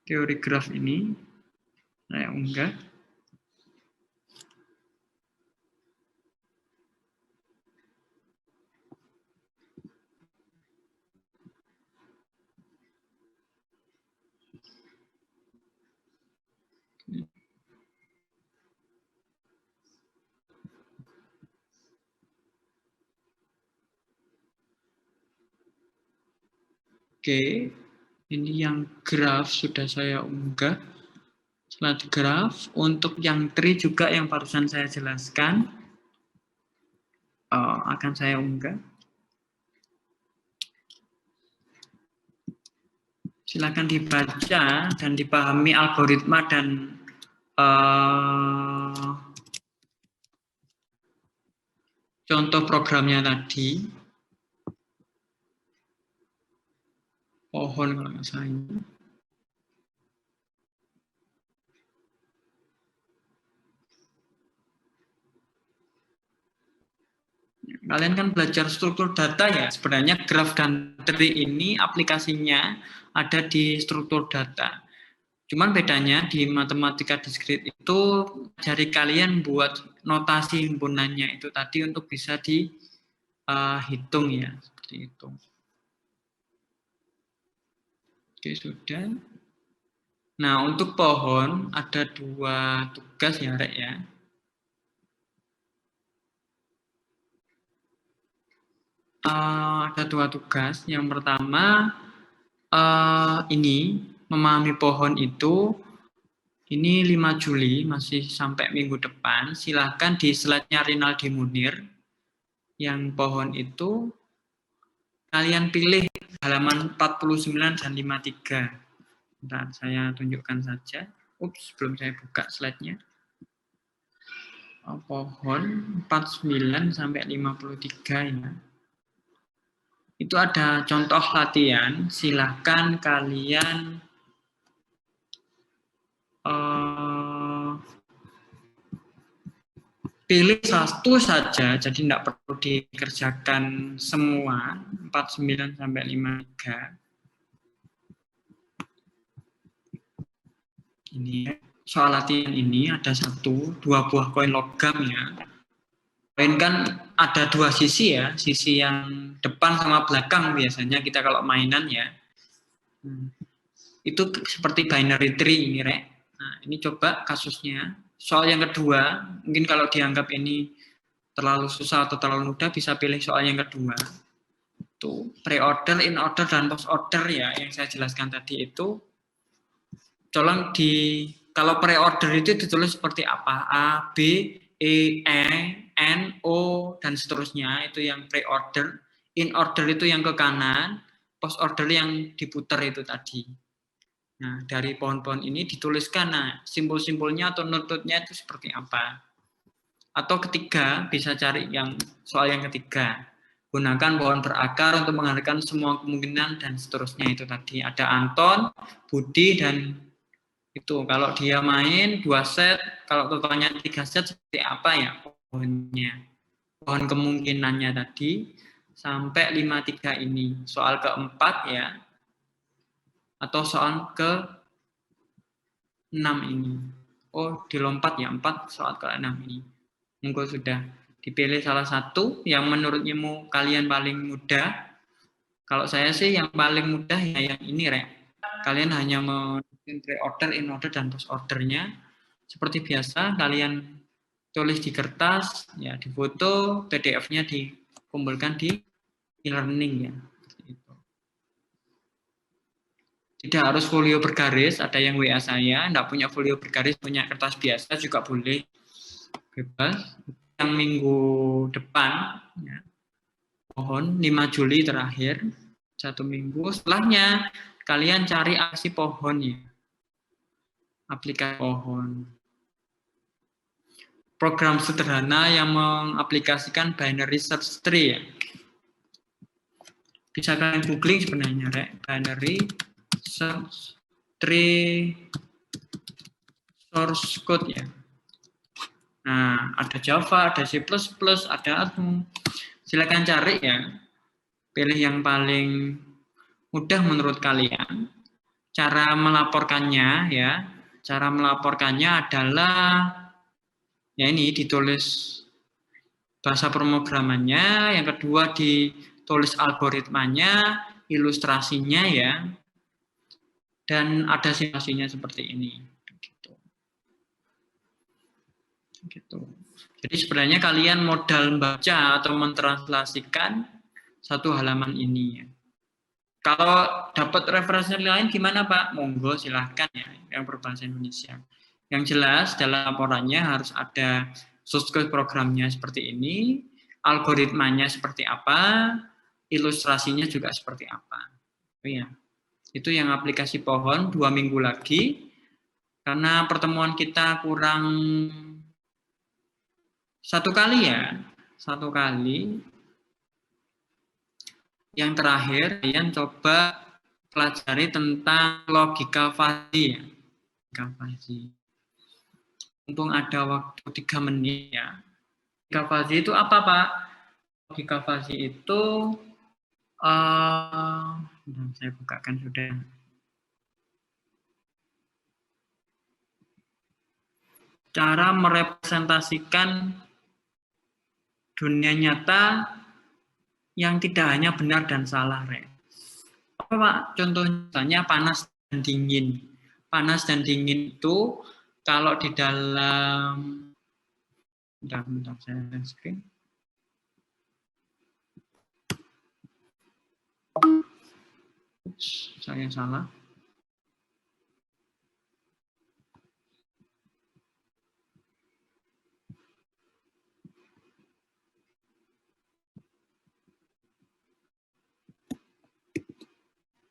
Teori graph ini saya unggah. Oke, ini yang graph sudah saya unggah. Slide graph. Untuk yang tree juga yang barusan saya jelaskan akan saya unggah. Silakan dibaca dan dipahami algoritma dan contoh programnya tadi. Pohon kalau nggak salah ini. Kalian kan belajar struktur data ya. Sebenarnya graph dan tree ini aplikasinya ada di struktur data. Cuman bedanya di matematika diskrit itu jari kalian buat notasi himpunannya itu tadi untuk bisa dihitung ya. Seperti itu. Oke, sudah. Nah, untuk pohon ada 2 tugas ya, Rek ya. Ada 2 tugas. Yang pertama ini memahami pohon itu. Ini 5 Juli masih sampai minggu depan. Silahkan di slide-nya Rinaldi Munir yang pohon itu kalian pilih halaman 49 dan 53. Bentar, saya tunjukkan saja. Ups, belum saya buka slide-nya. Pohon 49 sampai 53 ya. Itu ada contoh latihan, silahkan kalian pilih satu saja, jadi tidak perlu dikerjakan semua 49 sampai 53. Ini soal latihan ini ada 2 buah koin logam ya. Koin kan ada 2 sisi ya, sisi yang depan sama belakang biasanya kita kalau mainan ya. Itu seperti binary tree ini, Rek. Nah, ini coba kasusnya. Soal yang kedua, mungkin kalau dianggap ini terlalu susah atau terlalu mudah, bisa pilih soal yang kedua. Itu pre-order, in-order, dan post-order ya, yang saya jelaskan tadi itu. Colong kalau pre-order itu ditulis seperti apa? A, B, E, N, O, dan seterusnya. Itu yang pre-order. In-order itu yang ke kanan, post-order yang diputar itu tadi. Nah, dari pohon-pohon ini dituliskan, nah, simbol-simbolnya atau notutnya itu seperti apa. Atau ketiga, bisa cari soal yang ketiga. Gunakan pohon berakar untuk menghadirkan semua kemungkinan dan seterusnya itu tadi. Ada Anton, Budi, dan itu. Kalau dia main 2 set, kalau totalnya 3 set, seperti apa ya pohonnya. Pohon kemungkinannya tadi, sampai 53 ini. Soal keempat ya. Atau soal ke-6 ini. Oh, dilompat ya, 4 soal ke-6 ini. Monggo sudah dipilih salah satu yang menurutnya kalian paling mudah. Kalau saya sih yang paling mudah ya yang ini, Rek. Kalian hanya menuliskan pre-order, in-order, dan post-ordernya. Seperti biasa, kalian tulis di kertas, ya difoto, PDF-nya dikumpulkan di e-learning ya. Tidak harus folio bergaris, ada yang WA saya, tidak punya folio bergaris, punya kertas biasa juga boleh, bebas. Yang minggu depan, ya, pohon 5 Juli terakhir, 1 minggu, setelahnya kalian cari aplikasi pohon ya, aplikasi pohon. Program sederhana yang mengaplikasikan binary search tree ya. Bisa kalian googling sebenarnya, Rek, binary search tree source code ya. Nah, ada Java, ada C++, ada Atom. Silakan cari ya. Pilih yang paling mudah menurut kalian. Cara melaporkannya ya. Cara melaporkannya adalah ya ini ditulis bahasa pemrogramannya, yang kedua ditulis algoritmanya, ilustrasinya ya. Dan ada simulasinya seperti ini. Gitu. Jadi sebenarnya kalian modal baca atau mentranslasikan satu halaman ini ya. Kalau dapat referensi lain gimana Pak? Monggo silahkan ya, yang berbahasa Indonesia. Yang jelas dalam laporannya harus ada source code programnya seperti ini, algoritmanya seperti apa, ilustrasinya juga seperti apa. Oh ya, itu yang aplikasi pohon 2 minggu lagi. Karena pertemuan kita kurang 1 kali ya, 1 kali. Yang terakhir, kalian coba pelajari tentang logika fuzzy ya. Logika fuzzy. Untung ada waktu 3 menit ya. Logika fuzzy itu apa Pak? Logika fuzzy itu, saya bukakan sudah. Cara merepresentasikan dunia nyata yang tidak hanya benar dan salah, Rek. Apa Pak? Contohnya panas dan dingin. Panas dan dingin itu kalau di dalam, bentar saya screen. Saya salah.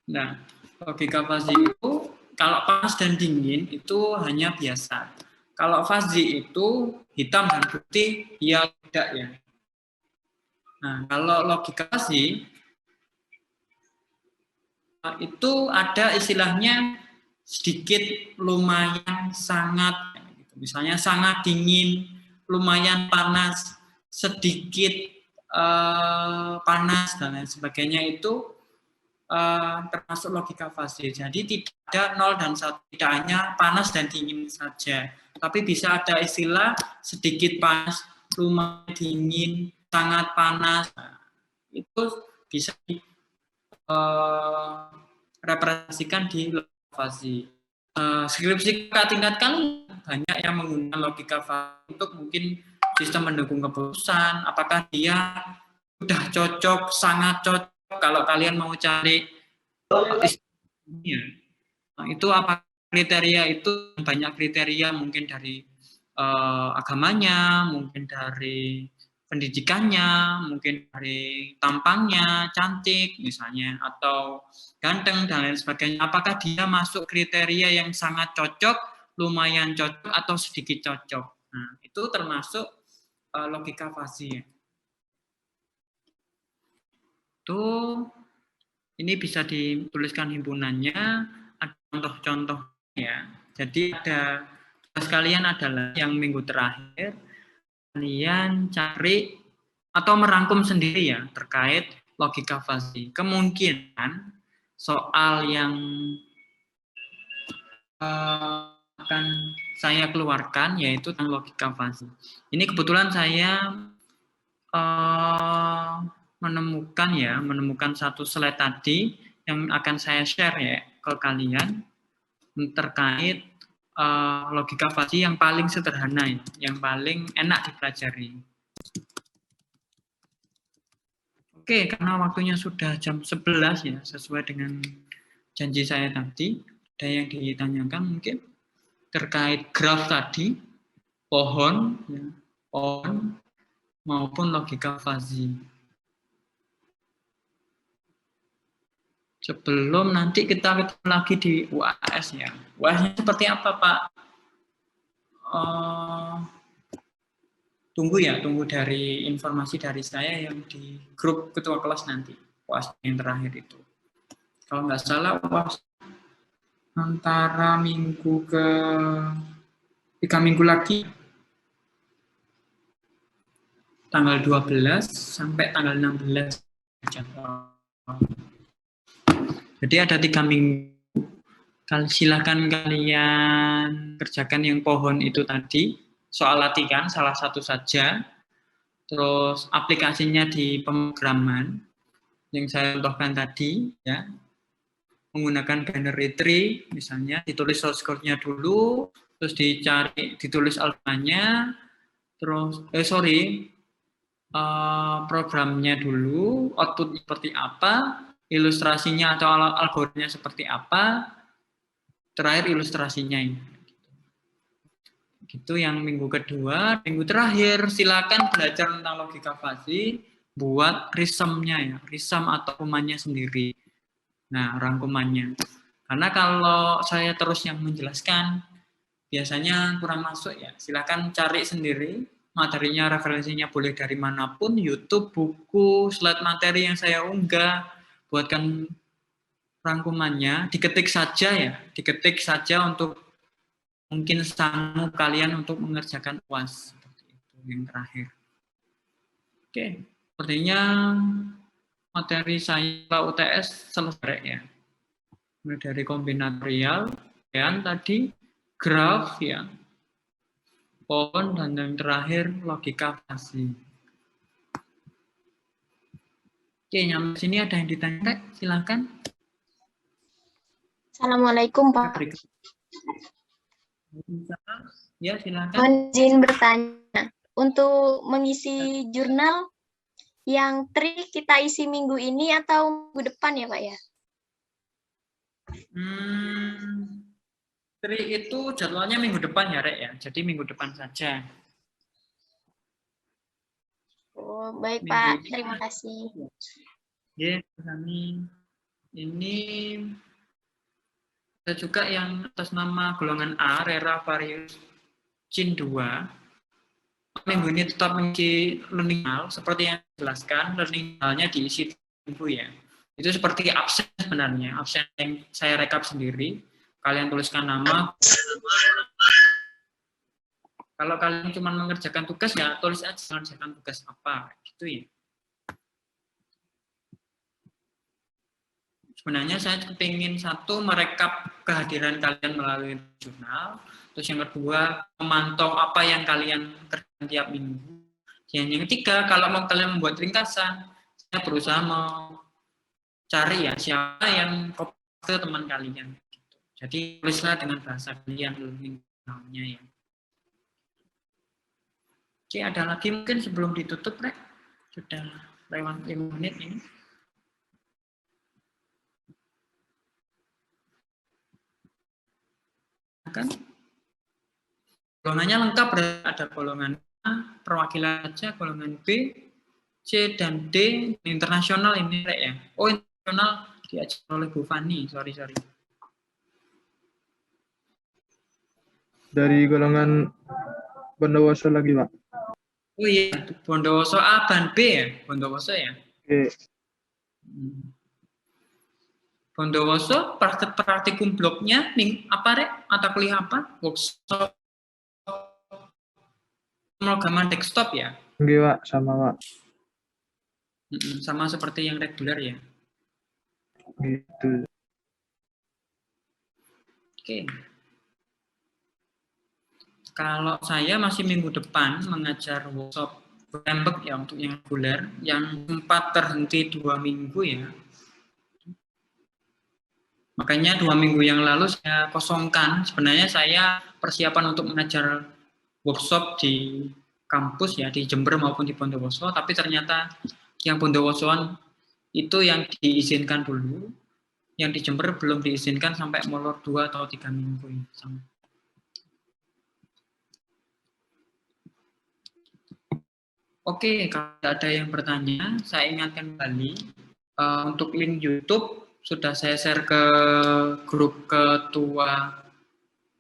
Nah, logika fuzzy itu kalau panas dan dingin itu hanya biasa. Kalau fuzzy itu hitam dan putih, ya tidak ya. Nah, kalau logika fuzzy itu ada istilahnya sedikit, lumayan, sangat. Misalnya sangat dingin, lumayan panas, sedikit panas dan lain sebagainya itu termasuk logika fase. Jadi tidak ada 0 dan 1, tidak hanya panas dan dingin saja. Tapi bisa ada istilah sedikit panas, lumayan dingin, sangat panas. Nah, itu bisa representasikan di logika fase. Skripsi kakak tingkatkan banyak yang menggunakan logika fase untuk mungkin sistem mendukung keputusan, apakah dia sudah cocok, sangat cocok. Kalau kalian mau cari itu apa kriteria itu, banyak kriteria mungkin dari agamanya, mungkin dari pendidikannya, mungkin dari tampangnya, cantik misalnya, atau ganteng dan lain sebagainya. Apakah dia masuk kriteria yang sangat cocok, lumayan cocok, atau sedikit cocok. Nah, itu termasuk logika fase. Itu ini bisa dituliskan himpunannya, ada contoh-contoh ya. Jadi ada tugas kalian adalah yang minggu terakhir kalian cari atau merangkum sendiri ya terkait logika fase. Kemungkinan soal yang akan saya keluarkan yaitu tentang logika fase. Ini kebetulan saya menemukan satu slide tadi yang akan saya share ya ke kalian terkait logika fase yang paling sederhana, yang paling enak dipelajari. Oke, karena waktunya sudah jam 11 ya, sesuai dengan janji saya tadi. Ada yang ditanyakan mungkin terkait graf tadi, pohon, ya, pohon maupun logika fase. Sebelum nanti kita ketemu lagi di UAS ya. UAS-nya seperti apa, Pak? Tunggu dari informasi dari saya yang di grup ketua kelas nanti. UAS yang terakhir itu. Kalau nggak salah UAS antara minggu ke 3 minggu lagi. Tanggal 12 sampai tanggal 16. Jadi ada 3 minggu. Silakan kalian kerjakan yang pohon itu tadi. Soal latihan salah satu saja. Terus aplikasinya di pemrograman yang saya contohkan tadi ya. Menggunakan binary tree misalnya, ditulis source code-nya dulu, terus ditulis alfanya, terus programnya dulu, output seperti apa, ilustrasinya atau algoritmanya seperti apa, terakhir ilustrasinya ini. Gitu yang minggu kedua. Minggu terakhir silakan belajar tentang logika fase, buat rismnya ya, rism atau rangkumannya sendiri. Nah, rangkumannya. Karena kalau saya terus yang menjelaskan, biasanya kurang masuk ya. Silakan cari sendiri. Materinya, referensinya boleh dari manapun, YouTube, buku, slide materi yang saya unggah, buatkan rangkumannya, diketik saja ya, diketik saja untuk mungkin sanggup kalian untuk mengerjakan UAS. Seperti itu yang terakhir. Oke, sepertinya materi saya UTS selesai ya. Mulai dari kombinatorial, dan tadi graf ya, pohon, dan yang terakhir logika fase. Oke, nyampe sini ada yang ditanya, silakan. Assalamualaikum, Pak. Ya, silakan. Mohon izin bertanya. Untuk mengisi jurnal, yang trik kita isi minggu ini atau minggu depan ya, Pak ya? Trik itu jadwalnya minggu depan ya, Rek ya. Jadi minggu depan saja. Oh, baik, Pak. Terima kasih. Ya, kami ini ada juga yang atas nama golongan A, Rera Varius Cin 2. Minggu ini tetap mengisi learning hall, seperti yang dijelaskan, learning hall-nya diisi minggu ya. Itu seperti absen sebenarnya, absen yang saya rekap sendiri. Kalian tuliskan nama. Kalau kalian cuma mengerjakan tugas, ya tulis aja mengerjakan tugas apa, gitu ya. Sebenarnya saya ingin satu, merekap kehadiran kalian melalui jurnal. Terus yang kedua, memantau apa yang kalian kerjakan tiap minggu. Dan yang ketiga, kalau mau kalian membuat ringkasan, saya berusaha mau cari ya siapa yang copy ke teman kalian. Jadi tulislah dengan bahasa kalian jurnalnya ya. Oke, ada lagi mungkin sebelum ditutup, Rek? Sudah lewat 5 menit ini. Kan golongannya lengkap, ada golongan A, perwakilan saja, golongan B, C, dan D, internasional ini Rek ya. Oh, internasional diajar oleh Bu Fani, sorry. Dari golongan Bondowoso lagi, Pak. Oh iya, Bondowoso A dan B ya, Bondowoso ya. Oke. Bondowoso praktikum bloknya apa Rek? Mata kuliah apa? Workshop pemrograman desktop ya? Oke, Pak, sama, Pak. Sama seperti yang reguler ya. Gitu. Oke. Kalau saya masih minggu depan mengajar workshop Framework ya untuk yang reguler, yang sempat terhenti 2 minggu ya. Makanya 2 minggu yang lalu saya kosongkan. Sebenarnya saya persiapan untuk mengajar workshop di kampus ya, di Jember maupun di Bondowoso, tapi ternyata yang Bondowosoan itu yang diizinkan dulu, yang di Jember belum diizinkan sampai molor 2 atau 3 minggu ini. Oke, kalau ada yang bertanya, saya ingatkan kembali untuk link YouTube sudah saya share ke grup ketua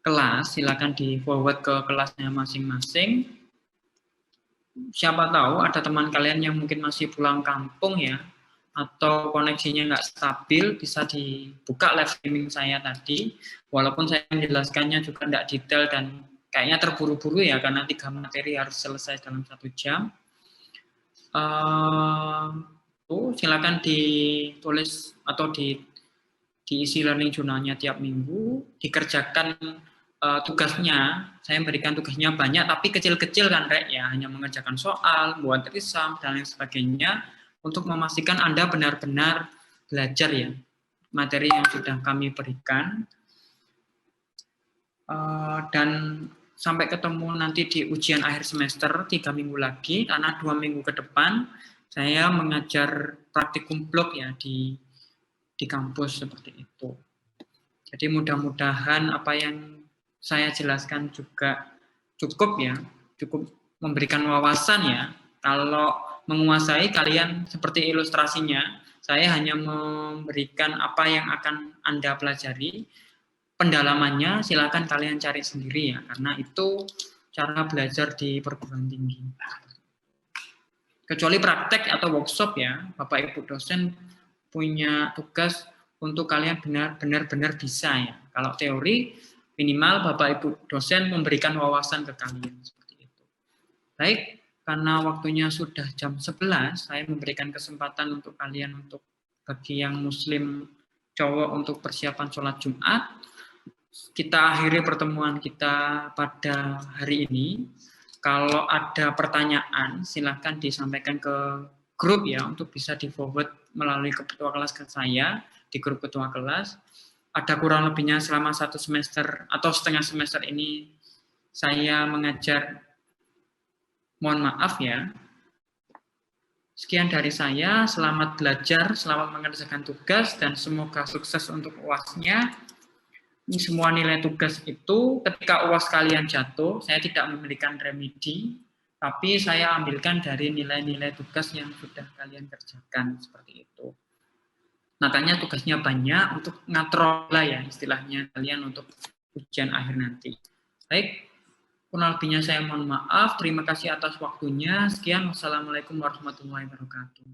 kelas, silakan di forward ke kelasnya masing-masing. Siapa tahu ada teman kalian yang mungkin masih pulang kampung ya, atau koneksinya nggak stabil, bisa dibuka live streaming saya tadi, walaupun saya menjelaskannya juga nggak detail dan kayaknya terburu-buru ya, karena 3 materi harus selesai dalam 1 jam. Silakan ditulis atau diisi learning journalnya tiap minggu, dikerjakan tugasnya. Saya memberikan tugasnya banyak, tapi kecil-kecil kan, Rek, ya, hanya mengerjakan soal, buat resum, dan lain sebagainya, untuk memastikan Anda benar-benar belajar ya, materi yang sudah kami berikan. Dan sampai ketemu nanti di ujian akhir semester 3 minggu lagi, karena 2 minggu ke depan saya mengajar praktikum blok ya di kampus seperti itu. Jadi mudah-mudahan apa yang saya jelaskan juga cukup ya, cukup memberikan wawasan ya. Kalau menguasai kalian seperti ilustrasinya, saya hanya memberikan apa yang akan Anda pelajari. Pendalamannya silakan kalian cari sendiri ya, karena itu cara belajar di perguruan tinggi. Kecuali praktek atau workshop ya, Bapak Ibu dosen punya tugas untuk kalian benar-benar bisa ya. Kalau teori minimal Bapak Ibu dosen memberikan wawasan ke kalian seperti itu. Baik, karena waktunya sudah jam 11, saya memberikan kesempatan untuk kalian untuk bagi yang muslim cowok untuk persiapan sholat Jumat. Kita akhiri pertemuan kita pada hari ini. Kalau ada pertanyaan, silahkan disampaikan ke grup ya, untuk bisa di-forward melalui ketua kelas ke saya, di grup ketua kelas. Ada kurang lebihnya selama 1 semester atau setengah semester ini saya mengajar, mohon maaf ya. Sekian dari saya, selamat belajar, selamat mengerjakan tugas, dan semoga sukses untuk UAS-nya. Ini semua nilai tugas itu ketika UAS kalian jatuh, saya tidak memberikan remedi, tapi saya ambilkan dari nilai-nilai tugas yang sudah kalian kerjakan, seperti itu. Makanya tugasnya banyak untuk ngatrol lah ya, istilahnya kalian untuk ujian akhir nanti. Baik, kurang lebihnya saya mohon maaf, terima kasih atas waktunya. Sekian, wassalamualaikum warahmatullahi wabarakatuh.